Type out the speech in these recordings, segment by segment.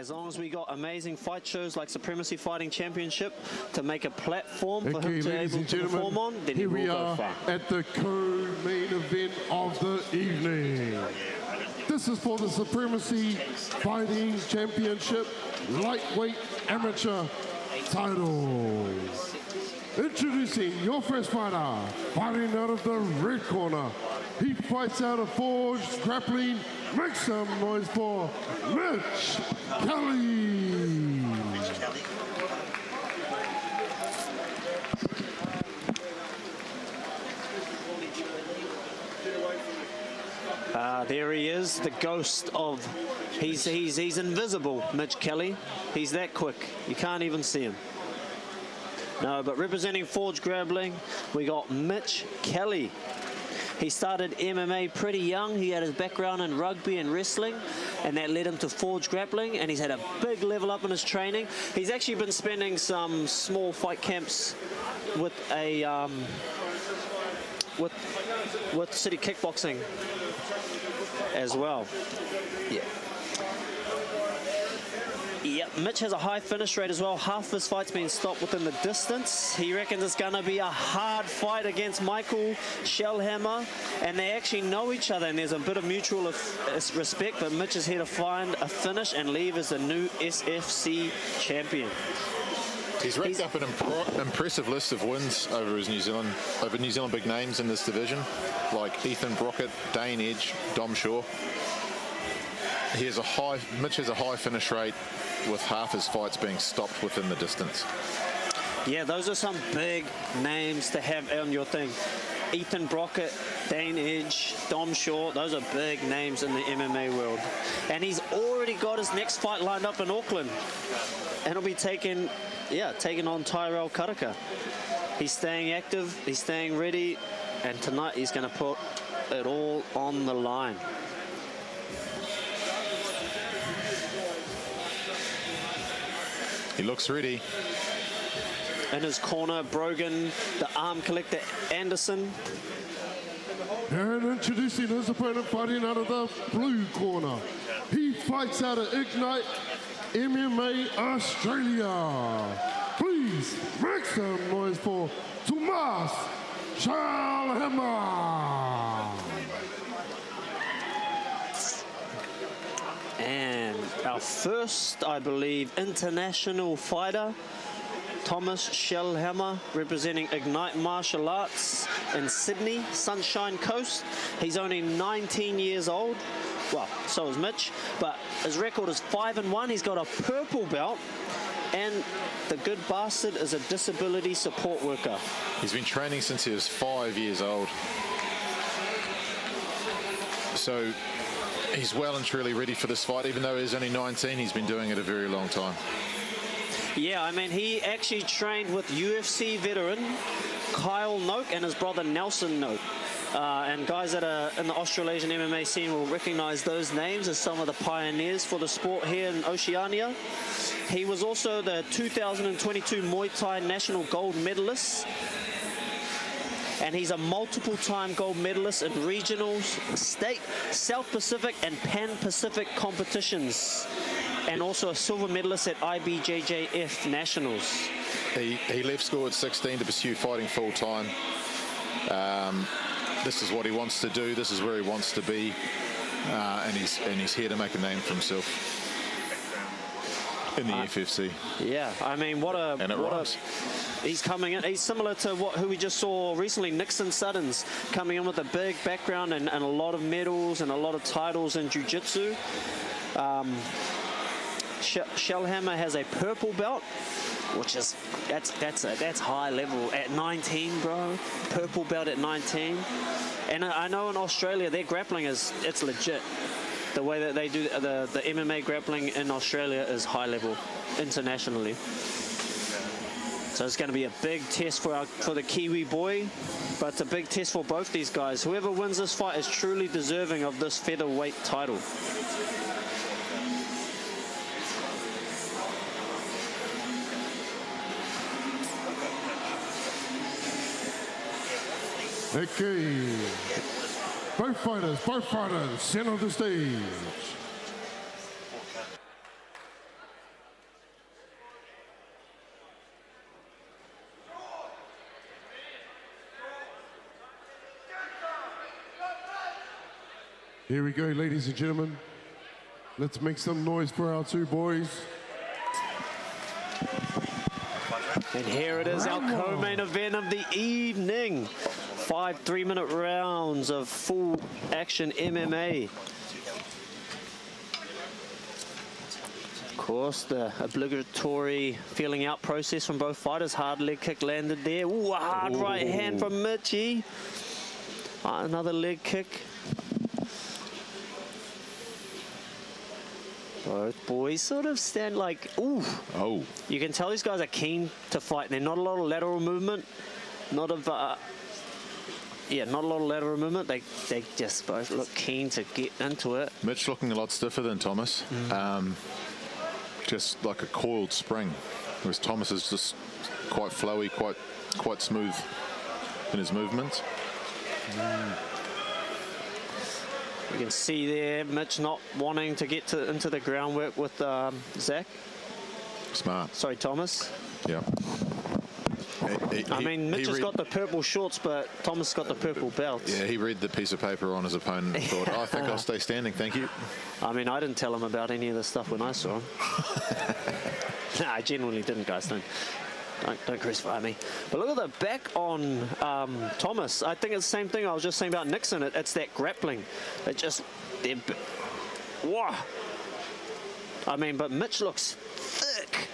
As long as we got amazing fight shows like Supremacy Fighting Championship to make a platform for him to be able to perform on, then he will go far. At the co-main event of the evening. This is for the Supremacy Fighting Championship Lightweight Amateur title. Introducing your first fighter, fighting out of the red corner. He fights out of forged grappling. Make some noise for Mitch Kelly. There he is, the ghost of, he's invisible, Mitch Kelly. He's that quick, you can't even see him. No, but representing forged grappling, we got Mitch Kelly. He started MMA pretty young. He had his background in rugby and wrestling, and that led him to forged grappling, and he's had a big level up in his training. He's actually been spending some small fight camps with a with City Kickboxing as well. Yeah. Yep, Mitch has a high finish rate as well. Half his fight's been stopped within the distance. He reckons it's going to be a hard fight against Michael Schellhammer, and they actually know each other, and there's a bit of mutual respect, but Mitch is here to find a finish and leave as the new SFC champion. He's racked up an impressive list of wins over New Zealand big names in this division, like Ethan Brockett, Dane Edge, Dom Shaw. Mitch has a high finish rate with half his fights being stopped within the distance. Yeah, those are some big names to have on your thing. Ethan Brockett, Dane Edge, Dom Shaw, those are big names in the MMA world. And he's already got his next fight lined up in Auckland. And he'll be taking on Tyrell Karaka. He's staying active, he's staying ready, and tonight he's going to put it all on the line. He looks ready. In his corner, Brogan, the arm collector, Anderson. And introducing his opponent, fighting out of the blue corner. He fights out of Ignite MMA Australia. Please make some noise for Tomas Schellhammer. And our first, I believe, international fighter, Tomas Schellhammer, representing Ignite Martial Arts in Sydney, Sunshine Coast. He's only 19 years old. Well, so is Mitch, but his record is 5-1. He's got a purple belt, and the good bastard is a disability support worker. He's been training since he was 5 years old. So he's well and truly ready for this fight. Even though he's only 19, he's been doing it a very long time. Yeah, I mean, he actually trained with UFC veteran Kyle Noak and his brother Nelson Noak. And guys that are in the Australasian MMA scene will recognize those names as some of the pioneers for the sport here in Oceania. He was also the 2022 Muay Thai national gold medalist. And he's a multiple-time gold medalist in regionals, state, South Pacific, and Pan-Pacific competitions. And also a silver medalist at IBJJF Nationals. He left school at 16 to pursue fighting full-time. This is what he wants to do. This is where he wants to be. And he's here to make a name for himself in the FFC. Yeah, I mean, he's coming in. He's similar to who we just saw recently, Nixon Suddens, coming in with a big background and a lot of medals and a lot of titles in jiu-jitsu. Schellhammer has a purple belt, which is that's high level at 19, bro. Purple belt at 19. And I know in Australia their grappling it's legit. The way that they do the MMA grappling in Australia is high level internationally. So it's going to be a big test for the Kiwi boy, but it's a big test for both these guys. Whoever wins this fight is truly deserving of this featherweight title. Okay, both fighters, center of the stage. Here we go, ladies and gentlemen. Let's make some noise for our two boys. And here it is, our co-main event of the evening. 5 3-minute rounds of full action MMA. Of course, the obligatory feeling out process from both fighters. Hard leg kick landed there. Ooh, a hard right hand from Mitchie. Another leg kick. Both boys sort of stand like, ooh. Oh. You can tell these guys are keen to fight. There's not a lot of lateral movement. Not a lot of lateral movement. They just both look keen to get into it. Mitch looking a lot stiffer than Thomas. Just like a coiled spring. Whereas Thomas is just quite flowy, quite smooth in his movements. You can see there, Mitch not wanting to get into the groundwork with Zach. Smart. Sorry, Thomas. Yeah. I mean, Mitch has got the purple shorts, but Thomas has got the purple belt. Yeah, he read the piece of paper on his opponent and thought, I think I'll stay standing, thank you. I mean, I didn't tell him about any of this stuff when I saw him. No, I genuinely didn't, guys. Don't crucify me. But look at the back on Thomas. I think it's the same thing I was just saying about Nixon. It's that grappling. Wow. I mean, but Mitch looks thick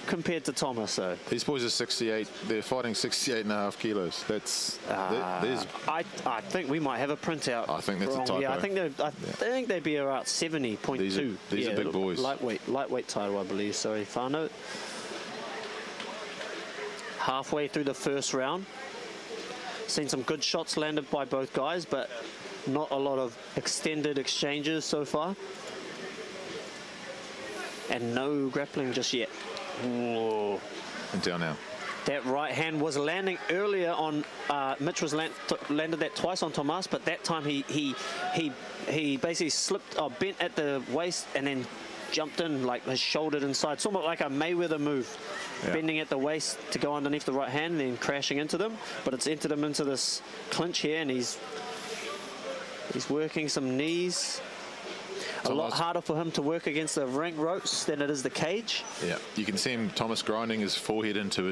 compared to Thomas, though. These boys are 68. They're fighting 68.5 kilos. That's I think we might have a printout. I think that's a typo. Yeah, I think they'd be about 70.2. These are big boys. Lightweight title, I believe. Sorry, Fano. Halfway through the first round. Seen some good shots landed by both guys, but not a lot of extended exchanges so far. And no grappling just yet. Whoa. Until now. That right hand was landing earlier on. Mitch was landed that twice on Tomas, but that time he basically slipped, bent at the waist and then jumped in, like his shouldered inside. It's almost like a Mayweather move, bending at the waist to go underneath the right hand and then crashing into them. But it's entered him into this clinch here, and he's working some knees. A lot harder for him to work against the ring ropes than it is the cage. Yeah, you can see him, Thomas, grinding his forehead into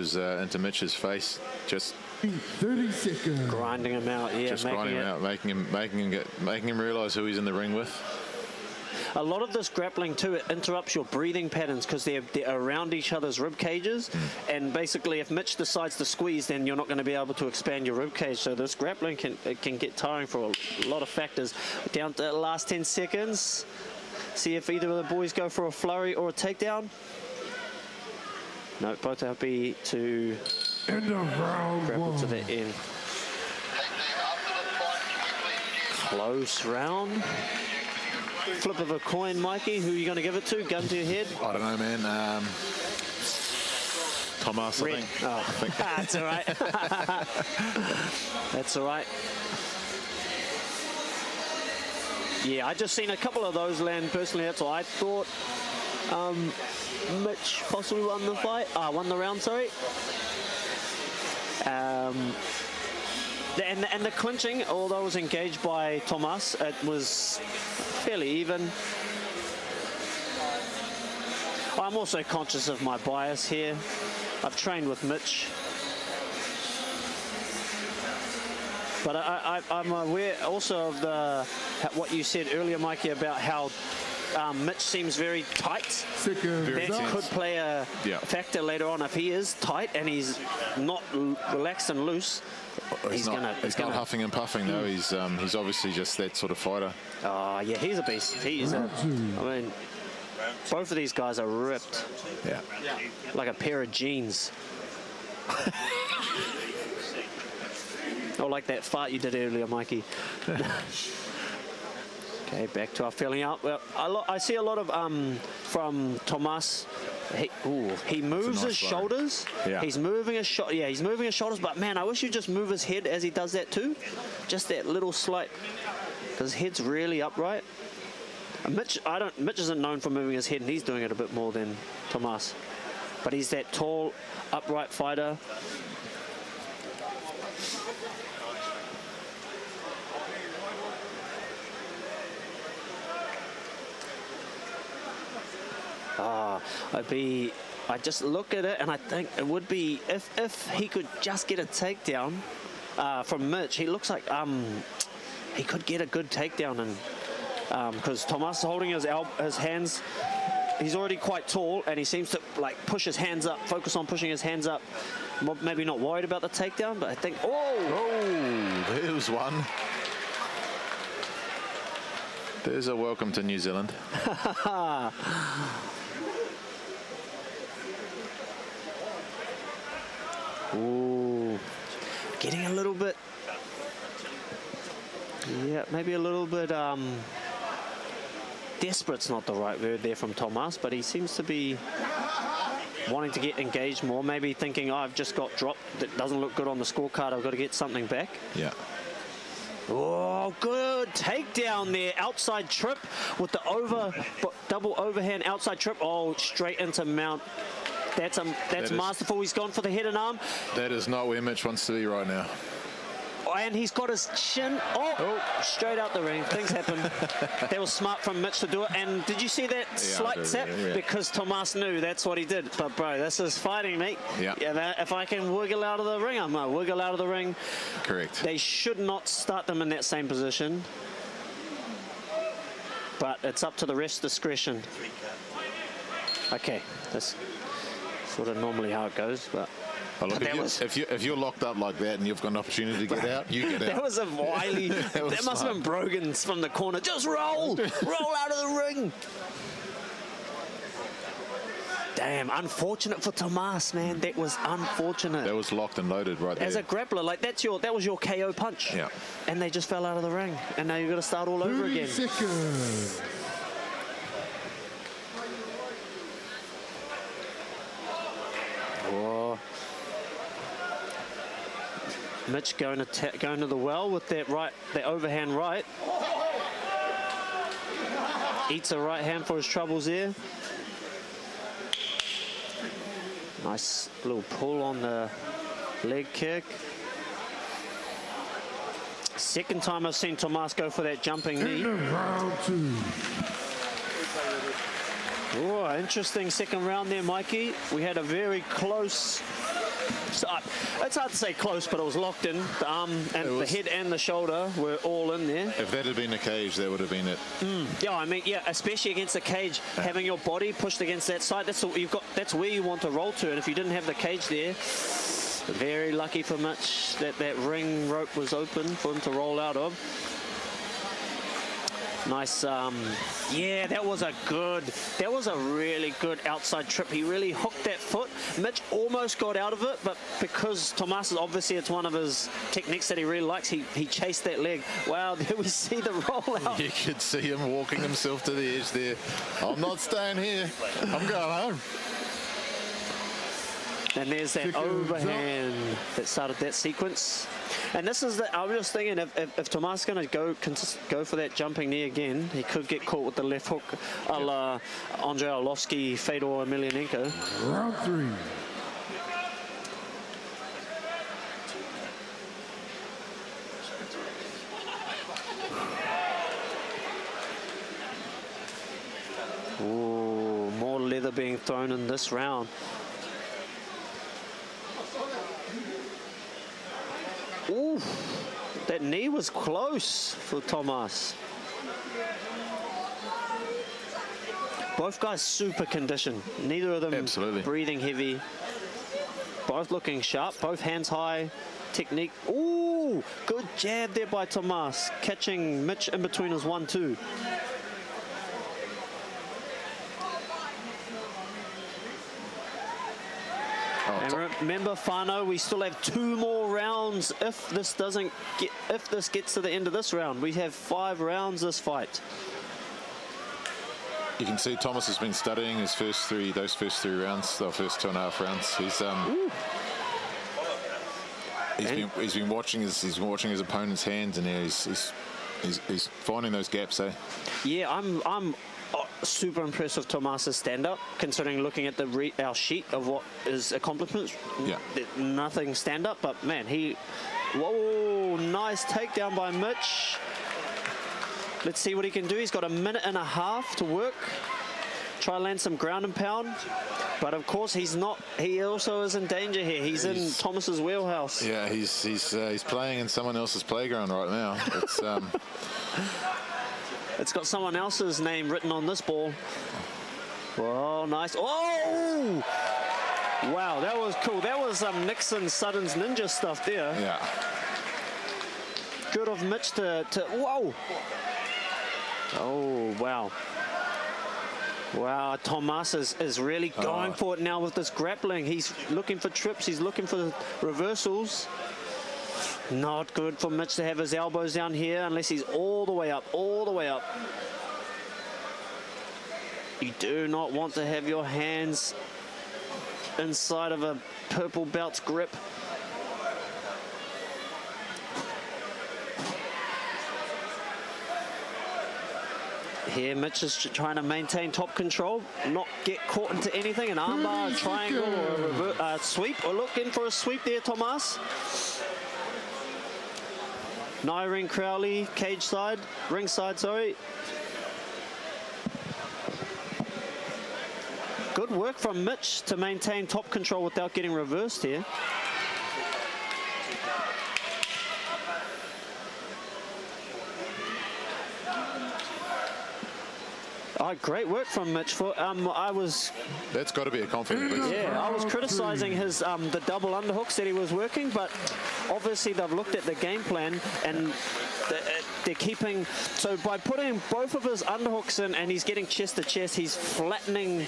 Mitch's face. Just 30 seconds. Grinding him out, yeah. Just grinding him out, making him realise who he's in the ring with. A lot of this grappling too, it interrupts your breathing patterns because they're around each other's rib cages, and basically if Mitch decides to squeeze, then you're not going to be able to expand your rib cage. So this grappling can get tiring for a lot of factors. Down to the last 10 seconds. See if either of the boys go for a flurry or a takedown. No, both are happy to end of round grapple one. To the end. Close round. Flip of a coin, Mikey. Who are you going to give it to? Gun to your head? I don't know, man. Tomas, Red. I think. That's all right. That's all right. Yeah, I just seen a couple of those land personally. That's what I thought. Mitch possibly won the fight. Won the round, sorry. And the clinching, although it was engaged by Tomas, it was fairly even. I'm also conscious of my bias here. I've trained with Mitch. But I'm aware also of what you said earlier, Mikey, about how Mitch seems very tight. That could play a factor later on if he is tight and he's not relaxed and loose. He's not huffing and puffing though. He's obviously just that sort of fighter. Oh yeah, he's a beast. I mean, both of these guys are ripped. Yeah. Like a pair of jeans. Or like that fart you did earlier, Mikey. Okay, back to our filling out. Well, I see a lot of from Tomas. He moves his shoulders. Yeah. He's moving his he's moving his shoulders. But man, I wish you'd just move his head as he does that too. Just that little slight, because his head's really upright. Mitch isn't known for moving his head, and he's doing it a bit more than Tomas. But he's that tall, upright fighter. I just look at it and I think it would be, if he could just get a takedown from Mitch, he looks like he could get a good takedown, and because Tomas is holding his hands, he's already quite tall, and he seems to like push his hands up, focus on pushing his hands up. Maybe not worried about the takedown, but I think, There's one. There's a welcome to New Zealand. Ooh, getting a little bit, yeah, maybe a little bit desperate's not the right word there from Tomas, but he seems to be wanting to get engaged more, maybe thinking, I've just got dropped, that doesn't look good on the scorecard, I've got to get something back. Yeah. Oh, good takedown there, outside trip with the double overhand outside trip. Oh, straight into mount. That's masterful. He's gone for the head and arm. That is not where Mitch wants to be right now. And he's got his chin. Straight out the ring. Things happen. That was smart from Mitch to do it. And did you see that slight tap? Yeah. Because Tomas knew that's what he did. But bro, this is fighting, mate. Yeah. If I can wiggle out of the ring, I'm gonna wiggle out of the ring. Correct. They should not start them in that same position. But it's up to the ref's discretion. Okay, that's sort of normally how it goes, but. Well, look, if you're locked up like that and you've got an opportunity to get out, you get out. That was a wily. that must have been Brogan's from the corner. Just roll out of the ring. Damn, unfortunate for Tomas, man. That was unfortunate. That was locked and loaded right there. As a grappler, like that was your KO punch. Yeah. And they just fell out of the ring, and now you've got to start all over again. Seconds. Oh. Mitch going to the well with that overhand right. Eats a right hand for his troubles there. Nice little pull on the leg kick. Second time I've seen Tomas go for that jumping knee. Round 2. Oh, interesting second round there, Mikey. We had a very close. It's hard to say close, but it was locked in. The arm and the head and the shoulder were all in there. If that had been a cage, that would have been it. Yeah, I mean, yeah, especially against a cage, having your body pushed against that side. That's what you've got. That's where you want to roll to. And if you didn't have the cage there, very lucky for Mitch that that ring rope was open for him to roll out of. Nice, yeah, that was a really good outside trip. He really hooked that foot. Mitch almost got out of it, but because Tomas is obviously, it's one of his techniques that he really likes, he chased that leg. Wow, there we see the rollout. You could see him walking himself to the edge there. I'm not staying here. I'm going home. And there's that overhand that started that sequence. And this is I was just thinking, if Tomas is going to go for that jumping knee again, he could get caught with the left hook, a la Andrei Arlovski, Fedor Emelianenko. Round 3. Ooh, more leather being thrown in this round. Ooh, that knee was close for Tomas. Both guys super conditioned. Neither of them breathing heavy. Both looking sharp. Both hands high. Technique. Ooh, good jab there by Tomas. Catching Mitch in between his 1-2. And remember, Fano, we still have 2 more rounds if this gets to the end of this round. We have 5 rounds this fight. You can see Tomas has been studying those first 3 rounds, the first 2.5 rounds. He's been watching his opponent's hands, and he's finding those gaps, eh? Yeah, I'm super impressed with Tomas's stand-up, considering looking at our sheet of what his accomplishments. Yeah. Nothing stand-up, but man, whoa, nice takedown by Mitch. Let's see what he can do. He's got 1.5 minutes to work. try land some ground and pound. But of course, he's not. He also is in danger here. He's in Tomas's wheelhouse. Yeah, he's playing in someone else's playground right now. It's it's got someone else's name written on this ball. Oh, nice. Oh! Wow, that was cool. That was Nixon Sutton's ninja stuff there. Yeah. Good of Mitch to whoa. Oh, wow. Wow, Tomas is really going for it now with this grappling. He's looking for trips. He's looking for reversals. Not good for Mitch to have his elbows down here unless he's all the way up, all the way up. You do not want to have your hands inside of a purple belt's grip. Here, Mitch is trying to maintain top control, not get caught into anything, an armbar, a triangle, or a sweep. Or looking for a sweep there, Tomas. Nyring Crowley, cage side, ringside, sorry. Good work from Mitch to maintain top control without getting reversed here. Oh, great work from Mitch. That's got to be a confident boost. Yeah, I was criticising his the double underhooks that he was working, but obviously they've looked at the game plan and they're keeping. So by putting both of his underhooks in and he's getting chest to chest, he's flattening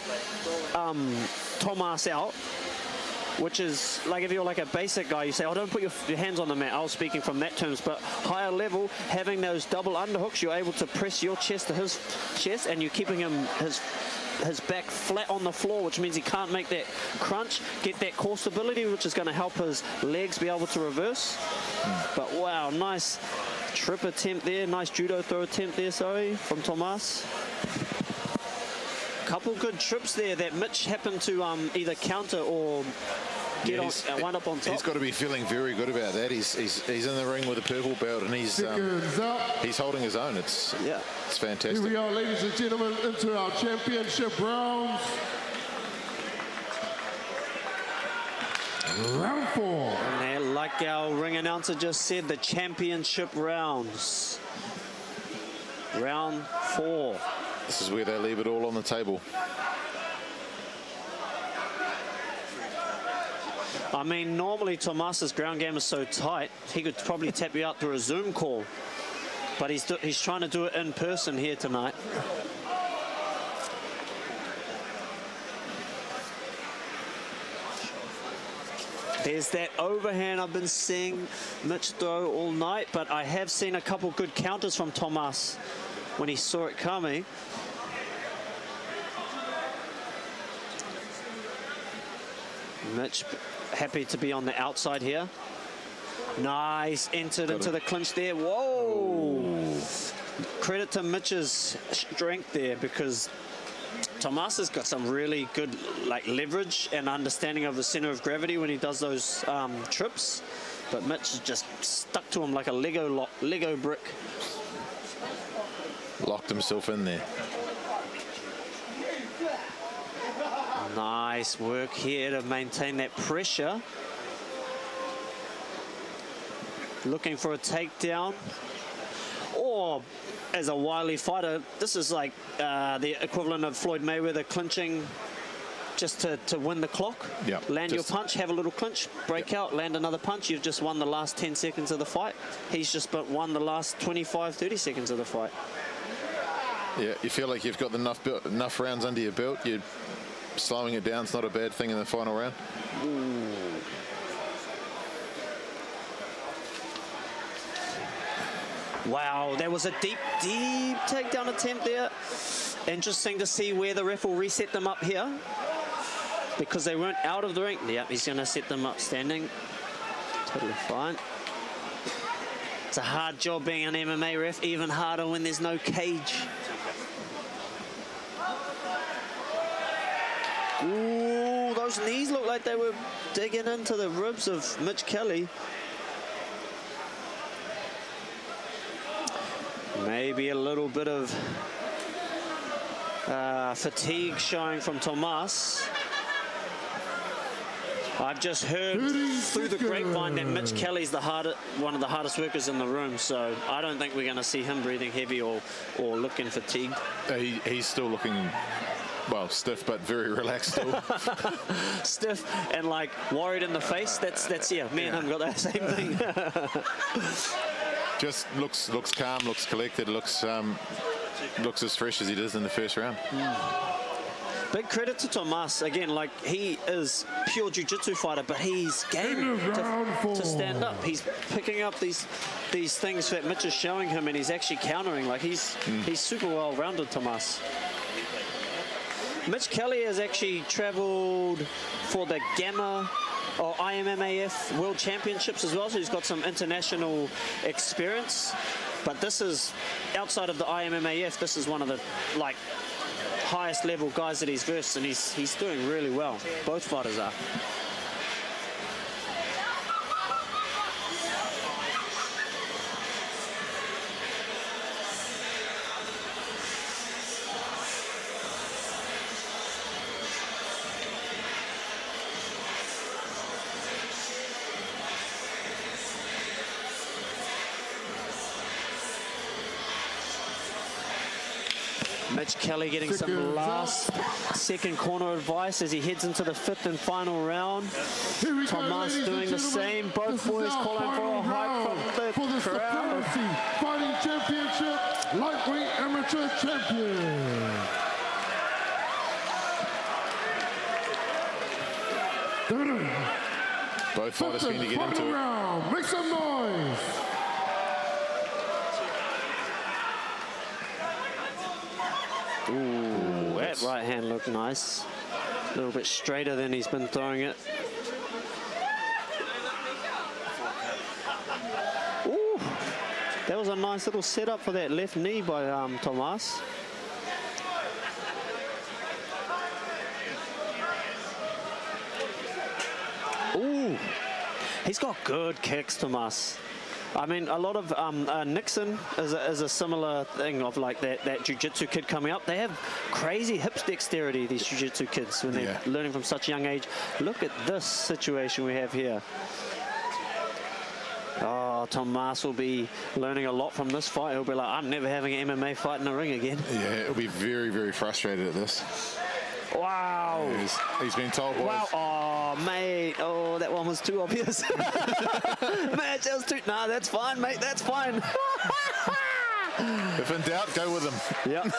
Tomas out. Which is, like if you're like a basic guy, you say, oh, don't put your hands on the mat. I was speaking from that terms, but higher level, having those double underhooks, you're able to press your chest to his chest, and you're keeping him his back flat on the floor, which means he can't make that crunch, get that core stability, which is going to help his legs be able to reverse. But wow, nice trip attempt there, nice judo throw attempt there, sorry, from Tomas. Couple good trips there that Mitch happened to either counter or get wind up on top. He's got to be feeling very good about that. He's in the ring with a purple belt and he's holding his own. It's fantastic. Here we are, ladies and gentlemen, into our championship rounds. Round 4. And like our ring announcer just said, the championship rounds. Round 4. This is where they leave it all on the table. I mean, normally Tomas's ground game is so tight, he could probably tap you out through a Zoom call. But he's trying to do it in person here tonight. There's that overhand I've been seeing Mitch throw all night, but I have seen a couple good counters from Tomas when he saw it coming. Mitch happy to be on the outside here. Nice, entered into the clinch there. Whoa! Credit to Mitch's strength there, because Tomas has got some really good leverage and understanding of the center of gravity when he does those trips. But Mitch is just stuck to him like a Lego brick. Locked himself in there. Nice work here to maintain that pressure. Looking for a takedown. Or, as a wily fighter, this is like the equivalent of Floyd Mayweather clinching just to win the clock. Yep. Land your punch, have a little clinch, break out, land another punch. You've just won the last 10 seconds of the fight. He's just won the last 25, 30 seconds of the fight. Yeah, you feel like you've got enough rounds under your belt. You're slowing it down. It's not a bad thing in the final round. Ooh. Wow, that was a deep takedown attempt there. Interesting to see where the ref will reset them up here, because they weren't out of the ring. Yep, he's going to set them up standing. Totally fine. It's a hard job being an MMA ref, even harder when there's no cage. Ooh, those knees look like they were digging into the ribs of Mitch Kelly. Maybe a little bit of Fatigue showing from Tomas. I've just heard through the grapevine that Mitch Kelly's one of the hardest workers in the room, so I don't think we're going to see him breathing heavy or looking fatigued. He's still looking, well, stiff, but very relaxed still. Stiff and like worried in the face. That's yeah. Me and him got that same thing. Just looks calm, looks collected, looks as fresh as he does in the first round. Big credit to Tomas. Again, like, he is pure jiu-jitsu fighter, but he's game to stand up. He's picking up these things that Mitch is showing him, and he's actually countering. Like, he's super well-rounded, Tomas. Mitch Kelly has actually traveled for the Gamma or IMMAF World Championships as well, so he's got some international experience. But this is, outside of the IMMAF, this is one of the, like, highest level guys that he's versed, and he's doing really well. Both fighters are. Mitch Kelly getting some last second corner advice as he heads into the 5th and final round. Tomas doing the same. Both boys calling for a hype from the crowd. Supremacy Fighting Championship Lightweight Amateur Champion. Both fighters keen to get into it. Round. Make some noise. Ooh, that right hand looked nice. A little bit straighter than he's been throwing it. Ooh, that was a nice little setup for that left knee by Tomas. Ooh, he's got good kicks, Tomas. I mean, a lot of Nixon is a similar thing of like that jiu-jitsu kid coming up. They have crazy hip dexterity, these jiu-jitsu kids, when they're learning from such a young age. Look at this situation we have here. Oh, Tomas will be learning a lot from this fight. He'll be like, I'm never having an MMA fight in the ring again. Yeah, he'll be very, very frustrated at this. Wow. He's been told, boys. Wow. Oh, mate. Oh, that one was too obvious. Mate, that was too... Nah, that's fine, mate. That's fine. If in doubt, go with him. Yeah.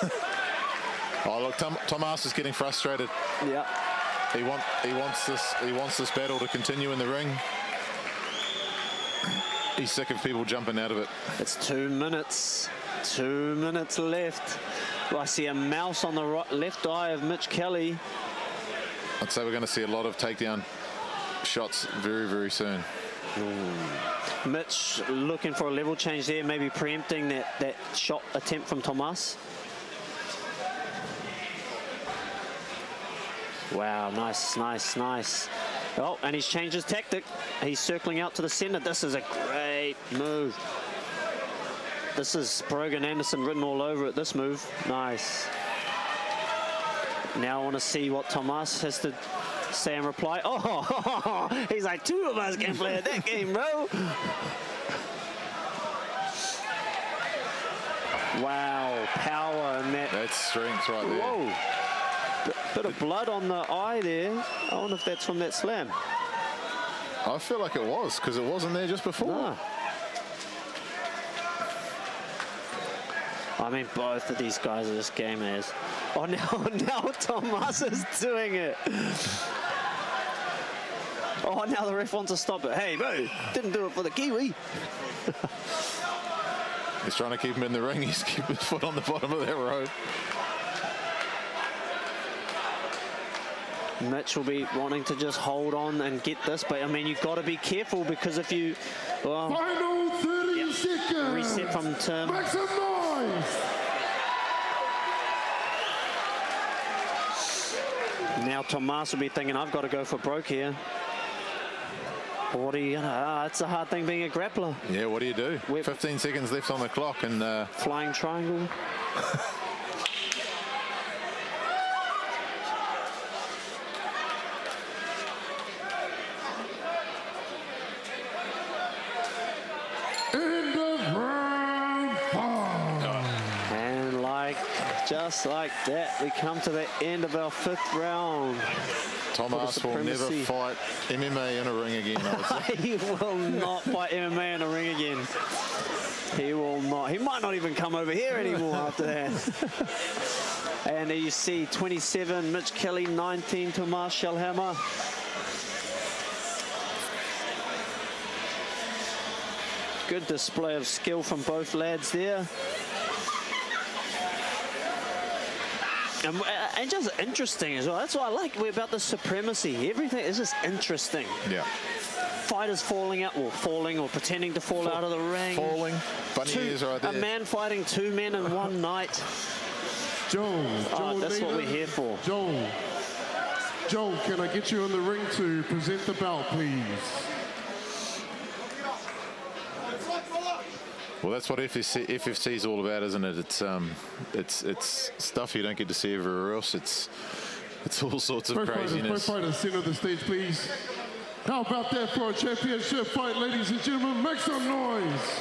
Oh, look, Tomas is getting frustrated. Yeah. He wants this battle to continue in the ring. He's sick of people jumping out of it. It's 2 minutes. 2 minutes left. I see a mouse on the left eye of Mitch Kelly. I'd say we're going to see a lot of takedown shots very, very soon. Ooh. Mitch looking for a level change there, maybe preempting that shot attempt from Tomas. Wow, nice, nice, nice. Oh, and he's changed his tactic. He's circling out to the center. This is a great move. This is Brogan Anderson written all over it, this move. Nice. Now I want to see what Tomas has to say in reply. Oh, he's like, 2 of us can play that game, bro. Wow, power in that. That's strength right there. Whoa. Bit of blood on the eye there. I wonder if that's from that slam. I feel like it was, because it wasn't there just before. No. I mean, both of these guys are just game as. Oh, now Tomas is doing it. Oh, now the ref wants to stop it. Hey, bro, didn't do it for the Kiwi. He's trying to keep him in the ring. He's keeping his foot on the bottom of that rope. Mitch will be wanting to just hold on and get this, but I mean, you've got to be careful, because if you, well, Final 30 seconds. Reset from Tim. Make some noise. Now Tomas will be thinking, I've got to go for broke here. What are you gonna? It's a hard thing being a grappler. Yeah, what do you do? 15 seconds left on the clock, and flying triangle. Just like that, we come to the end of our 5th round. Tomas will never fight MMA in a ring again, I would say. He will not fight MMA in a ring again. He will not. He might not even come over here anymore after that. And there you see 27, Mitch Kelly, 19, Tomas Schellhammer. Good display of skill from both lads there. And just interesting as well. That's what I like about the Supremacy. Everything is just interesting. Yeah. Fighters falling out, or falling, or pretending to fall out of the ring. Falling. Bunny ears right there. A man fighting 2 men in one night. Joel, that's what we're here for. Joel, can I get you in the ring to present the belt, please? Well, that's what FFC is all about, isn't it? It's stuff you don't get to see everywhere else. It's all sorts of craziness. Both fighters, center the stage, please. How about that for a championship fight, ladies and gentlemen? Make some noise.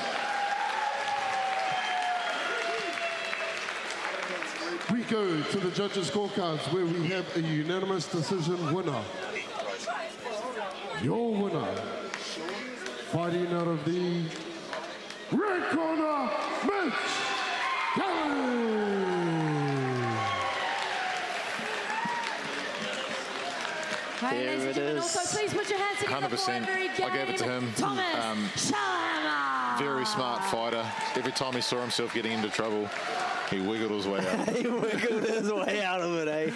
We go to the judges' scorecards where we have a unanimous decision winner. Your winner, fighting out of the red corner, Mitch Kelly. There it is. Also, please put your hands together 100%. I gave it to him. Tomas Schellhammer. Very smart fighter. Every time he saw himself getting into trouble, he wiggled his way out. He wiggled his way out of it, eh?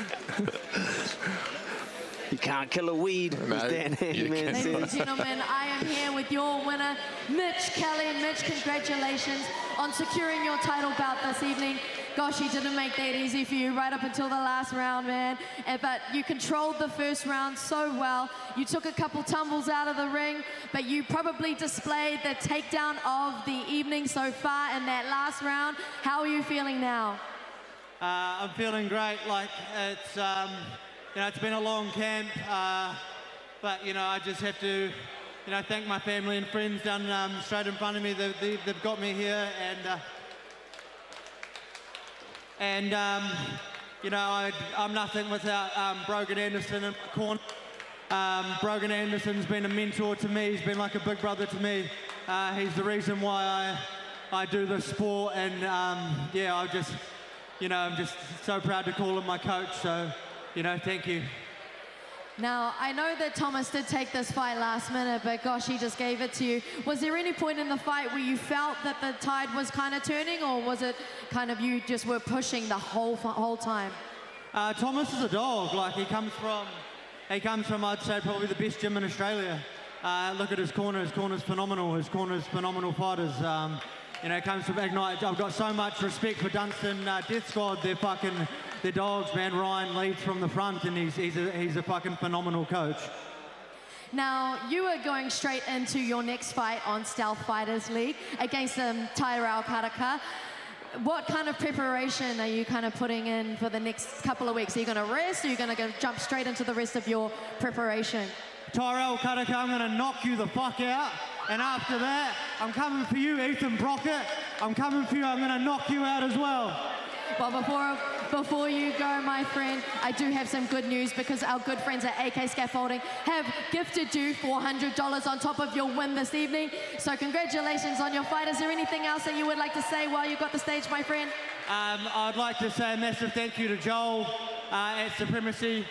You can't kill a weed, No, as Dan Handyman Ladies and says. gentlemen, I am here with your winner, Mitch Kelly. Mitch, congratulations on securing your title bout this evening. Gosh, he didn't make that easy for you right up until the last round, man. But you controlled the first round so well. You took a couple tumbles out of the ring, but you probably displayed the takedown of the evening so far in that last round. How are you feeling now? I'm feeling great. Like it's, it's been a long camp, but I just have to, thank my family and friends down straight in front of me. They've got me here, and I'm nothing without Brogan Anderson in my corner. Brogan Anderson's been a mentor to me. He's been like a big brother to me. He's the reason why I do this sport, and I'm just so proud to call him my coach. So, thank you. Now, I know that Tomas did take this fight last minute, but gosh, he just gave it to you. Was there any point in the fight where you felt that the tide was kind of turning, or was it kind of you just were pushing the whole time? Tomas is a dog. Like he comes from, I'd say, probably the best gym in Australia. Look at his corner. His corner's phenomenal. His corner's phenomenal fighters. Comes from Ignite. I've got so much respect for Dunstan Death Squad. They're dogs, man. Ryan leads from the front, and he's a fucking phenomenal coach. Now, you are going straight into your next fight on Stealth Fighters League against Tyrell Karaka. What kind of preparation are you kind of putting in for the next couple of weeks? Are you going to rest, or are you going to jump straight into the rest of your preparation? Tyrell Karaka, I'm going to knock you the fuck out. And after that, I'm coming for you, Ethan Brockett. I'm coming for you. I'm going to knock you out as well. Well, before you go, my friend, I do have some good news, because our good friends at AK Scaffolding have gifted you $400 on top of your win this evening. So congratulations on your fight. Is there anything else that you would like to say while you got the stage, my friend? I'd like to say a massive thank you to Joel at Supremacy.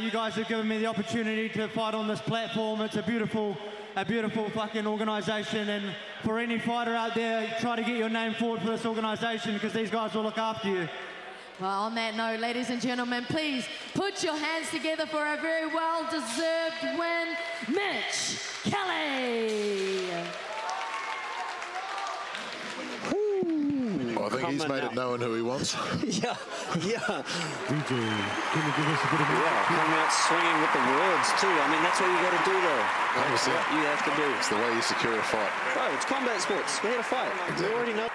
You guys have given me the opportunity to fight on this platform. It's a beautiful fucking organisation, and for any fighter out there, try to get your name forward for this organisation, because these guys will look after you. Well, on that note, ladies and gentlemen, please put your hands together for a very well-deserved win, Mitch Kelly. I think he's made it known who he wants. Yeah. DJ, can you give us a bit of Yeah, coming out swinging with the words too. I mean, that's what you got to do, though. 100%. You have to do. It's the way you secure a fight. Bro, it's combat sports. We're here to fight. We already know.